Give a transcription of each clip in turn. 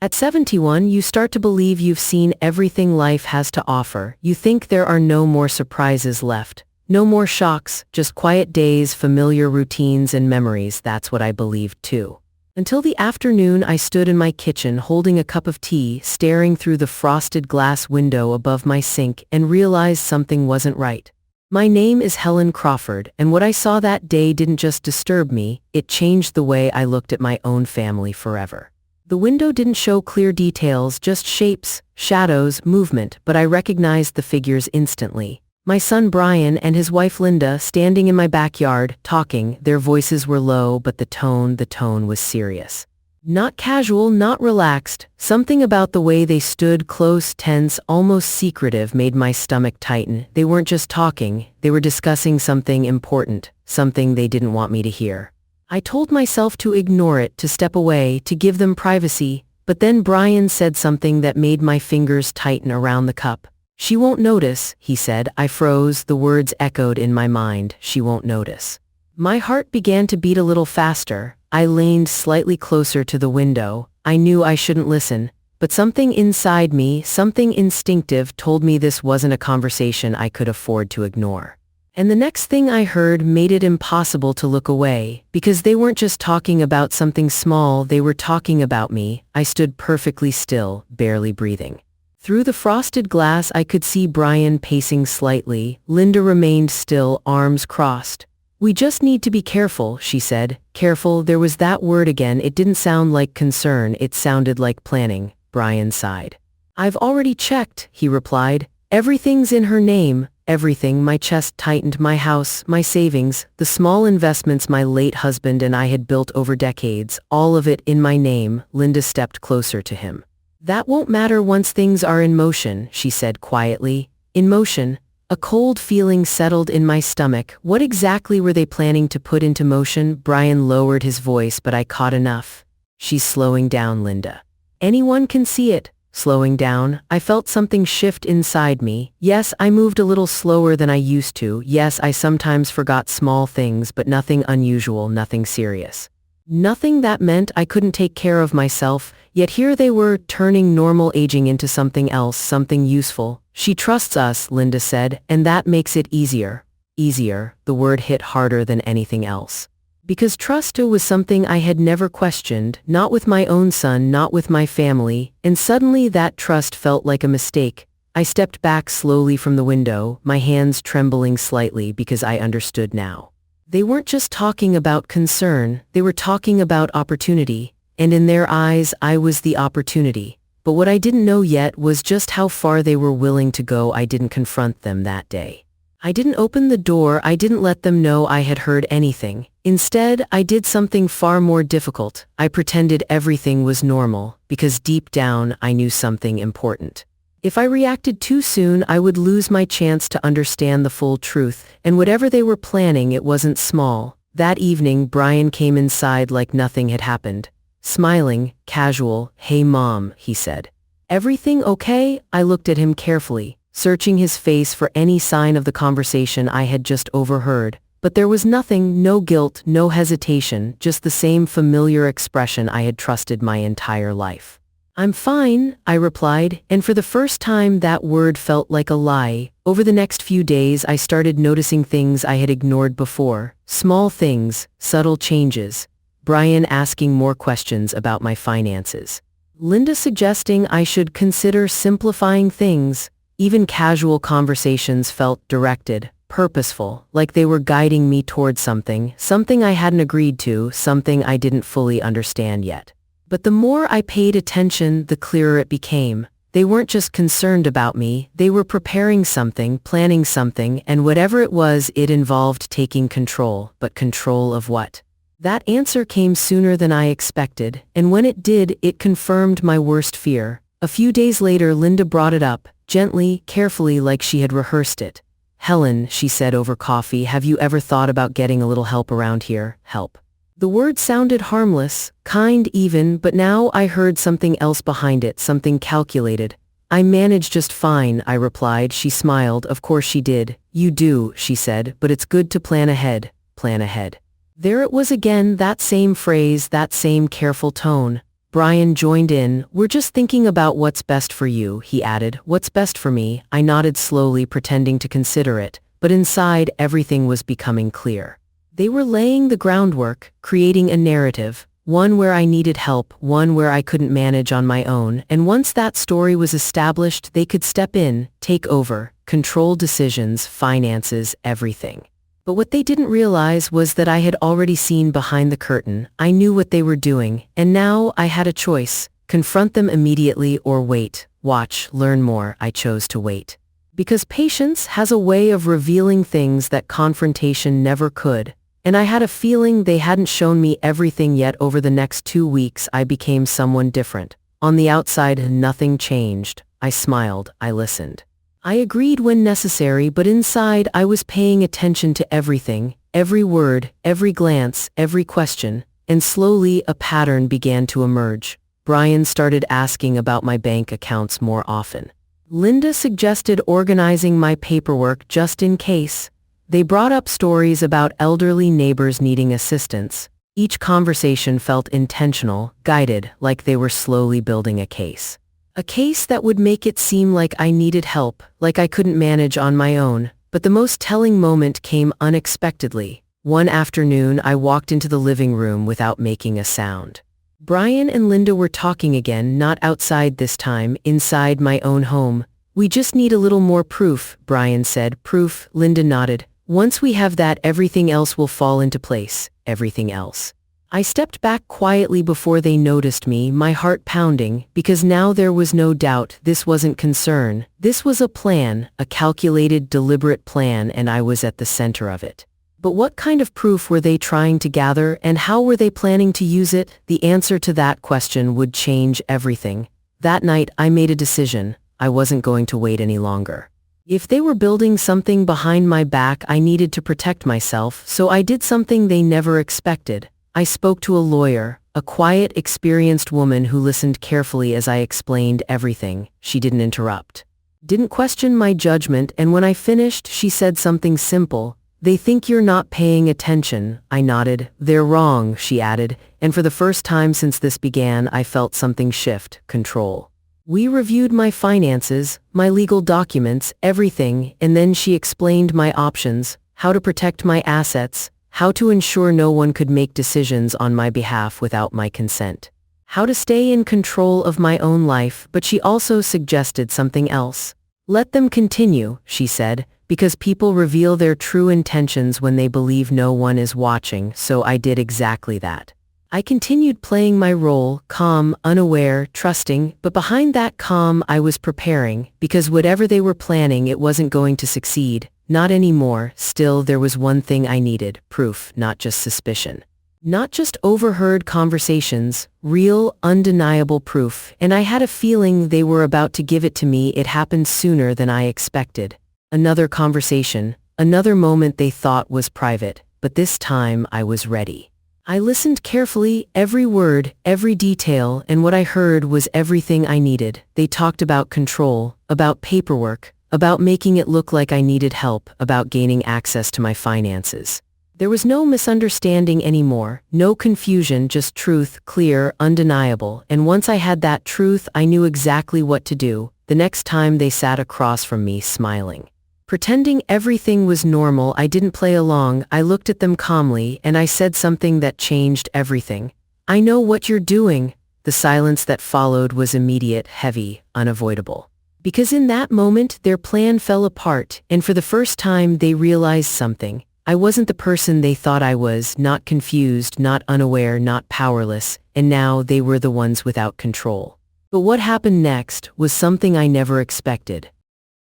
At 71, you start to believe you've seen everything life has to offer. You think there are no more surprises left. No more shocks, just quiet days, familiar routines and memories. That's what I believed too. Until the afternoon I stood in my kitchen holding a cup of tea, staring through the frosted glass window above my sink and realized something wasn't right. My name is Helen Crawford, and what I saw that day didn't just disturb me, it changed the way I looked at my own family forever. The window didn't show clear details, just shapes, shadows, movement, but I recognized the figures instantly. My son Brian and his wife Linda standing in my backyard, talking. Their voices were low, but the tone was serious. Not casual, not relaxed. Something about the way they stood, close, tense, almost secretive, made my stomach tighten. They weren't just talking, they were discussing something important, something they didn't want me to hear. I told myself to ignore it, to step away, to give them privacy, but then Brian said something that made my fingers tighten around the cup. "She won't notice," he said. I froze, the words echoed in my mind. She won't notice. My heart began to beat a little faster. I leaned slightly closer to the window. I knew I shouldn't listen, but something inside me, something instinctive, told me this wasn't a conversation I could afford to ignore. And the next thing I heard made it impossible to look away, because they weren't just talking about something small, they were talking about me. I stood perfectly still, barely breathing. Through the frosted glass I could see Brian pacing slightly. Linda remained still, arms crossed. "We just need to be careful," she said. Careful, there was that word again. It didn't sound like concern, it sounded like planning. Brian sighed. "I've already checked," he replied. "Everything's in her name, everything." My chest tightened. My house, my savings, the small investments my late husband and I had built over decades, all of it in my name. Linda stepped closer to him. "That won't matter once things are in motion," she said quietly. "In motion?" A cold feeling settled in my stomach. What exactly were they planning to put into motion? Brian lowered his voice, but I caught enough. "She's slowing down, Linda. Anyone can see it." Slowing down? I felt something shift inside me. Yes, I moved a little slower than I used to. Yes, I sometimes forgot small things, but nothing unusual, nothing serious. Nothing that meant I couldn't take care of myself, yet here they were, turning normal aging into something else, something useful. "She trusts us," Linda said, "and that makes it easier." Easier, the word hit harder than anything else. Because trust was something I had never questioned, not with my own son, not with my family, and suddenly that trust felt like a mistake. I stepped back slowly from the window, my hands trembling slightly because I understood now. They weren't just talking about concern, they were talking about opportunity, and in their eyes I was the opportunity. But what I didn't know yet was just how far they were willing to go. I didn't confront them that day. I didn't open the door, I didn't let them know I had heard anything. Instead, I did something far more difficult. I pretended everything was normal, because deep down I knew something important. If I reacted too soon, I would lose my chance to understand the full truth, and whatever they were planning, it wasn't small. That evening, Brian came inside like nothing had happened. Smiling, casual. "Hey Mom," he said. "Everything okay?" I looked at him carefully, searching his face for any sign of the conversation I had just overheard. But there was nothing, no guilt, no hesitation, just the same familiar expression I had trusted my entire life. "I'm fine," I replied, and for the first time that word felt like a lie. Over the next few days I started noticing things I had ignored before. Small things, subtle changes. Brian asking more questions about my finances. Linda suggesting I should consider simplifying things. Even casual conversations felt directed, purposeful, like they were guiding me toward something I hadn't agreed to, something I didn't fully understand yet. But the more I paid attention, the clearer it became. They weren't just concerned about me, they were preparing something, planning something, and whatever it was, it involved taking control. But control of what? That answer came sooner than I expected, and when it did, it confirmed my worst fear. A few days later, Linda brought it up, gently, carefully, like she had rehearsed it. "Helen," she said over coffee, "have you ever thought about getting a little help around here?" Help. The word sounded harmless, kind even, but now I heard something else behind it, something calculated. "I manage just fine," I replied. She smiled. "Of course she did. You do," she said, "but it's good to plan ahead. Plan ahead." There it was again, that same phrase, that same careful tone. Brian joined in. "We're just thinking about what's best for you," he added. "What's best for me?" I nodded slowly, pretending to consider it, but inside everything was becoming clear. They were laying the groundwork, creating a narrative, one where I needed help, one where I couldn't manage on my own, and once that story was established, they could step in, take over, control decisions, finances, everything. But what they didn't realize was that I had already seen behind the curtain. I knew what they were doing, and now I had a choice: confront them immediately or wait, watch, learn more. I chose to wait. Because patience has a way of revealing things that confrontation never could, and I had a feeling they hadn't shown me everything yet. Over the next 2 weeks, I became someone different. On the outside, nothing changed. I smiled, I listened. I agreed when necessary, but inside I was paying attention to everything, every word, every glance, every question, and slowly a pattern began to emerge. Brian started asking about my bank accounts more often. Linda suggested organizing my paperwork just in case. They brought up stories about elderly neighbors needing assistance. Each conversation felt intentional, guided, like they were slowly building a case. A case that would make it seem like I needed help, like I couldn't manage on my own. But the most telling moment came unexpectedly. One afternoon, I walked into the living room without making a sound. Brian and Linda were talking again, not outside this time, inside my own home. "We just need a little more proof," Brian said. "Proof," Linda nodded. "Once we have that, everything else will fall into place. Everything else." I stepped back quietly before they noticed me, my heart pounding, because now there was no doubt this wasn't concern. This was a plan, a calculated, deliberate plan, and I was at the center of it. But what kind of proof were they trying to gather, and how were they planning to use it? The answer to that question would change everything. That night, I made a decision. I wasn't going to wait any longer. If they were building something behind my back, I needed to protect myself, so I did something they never expected. I spoke to a lawyer, a quiet, experienced woman who listened carefully as I explained everything. She didn't interrupt, didn't question my judgment, and when I finished, she said something simple. "They think you're not paying attention." I nodded. "They're wrong," she added, and for the first time since this began, I felt something shift: control. We reviewed my finances, my legal documents, everything, and then she explained my options, how to protect my assets, how to ensure no one could make decisions on my behalf without my consent, how to stay in control of my own life. But she also suggested something else. "Let them continue," she said, "because people reveal their true intentions when they believe no one is watching." So I did exactly that. I continued playing my role, calm, unaware, trusting, but behind that calm I was preparing, because whatever they were planning, it wasn't going to succeed. Not anymore. Still, there was one thing I needed: proof, not just suspicion. Not just overheard conversations, real, undeniable proof, and I had a feeling they were about to give it to me. It happened sooner than I expected. Another conversation, another moment they thought was private, but this time I was ready. I listened carefully, every word, every detail, and what I heard was everything I needed. They talked about control, about paperwork, about making it look like I needed help, about gaining access to my finances. There was no misunderstanding anymore, no confusion, just truth, clear, undeniable, and once I had that truth, I knew exactly what to do. The next time they sat across from me, smiling, pretending everything was normal, I didn't play along. I looked at them calmly, and I said something that changed everything. "I know what you're doing." The silence that followed was immediate, heavy, unavoidable. Because in that moment, their plan fell apart, and for the first time they realized something. I wasn't the person they thought I was, not confused, not unaware, not powerless, and now they were the ones without control. But what happened next was something I never expected.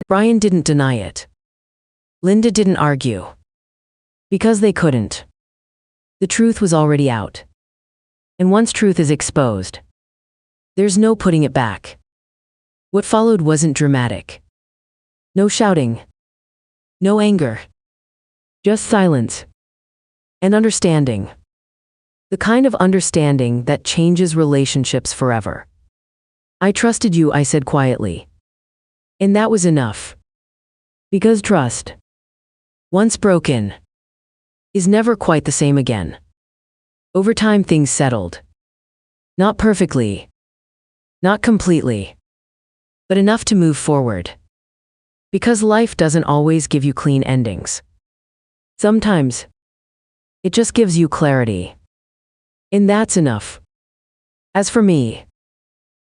Brian didn't deny it. Linda didn't argue. Because they couldn't. The truth was already out. And once truth is exposed, there's no putting it back. What followed wasn't dramatic. No shouting. No anger. Just silence. And understanding. The kind of understanding that changes relationships forever. "I trusted you," I said quietly. And that was enough. Because trust, once broken, is never quite the same again. Over time things settled. Not perfectly, not completely, but enough to move forward. Because life doesn't always give you clean endings. Sometimes, it just gives you clarity. And that's enough. As for me,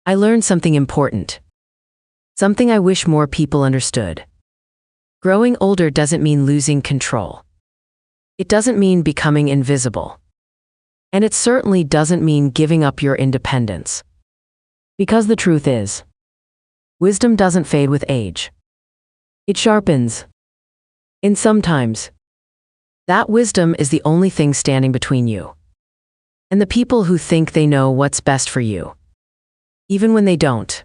I learned something important. Something I wish more people understood. Growing older doesn't mean losing control. It doesn't mean becoming invisible. And it certainly doesn't mean giving up your independence. Because the truth is, wisdom doesn't fade with age. It sharpens. And sometimes, that wisdom is the only thing standing between you and the people who think they know what's best for you, even when they don't.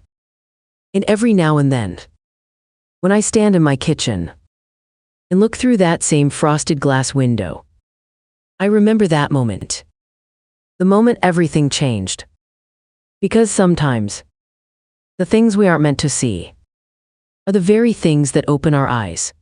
And every now and then, when I stand in my kitchen and look through that same frosted glass window, I remember that moment. The moment everything changed. Because sometimes, the things we aren't meant to see are the very things that open our eyes.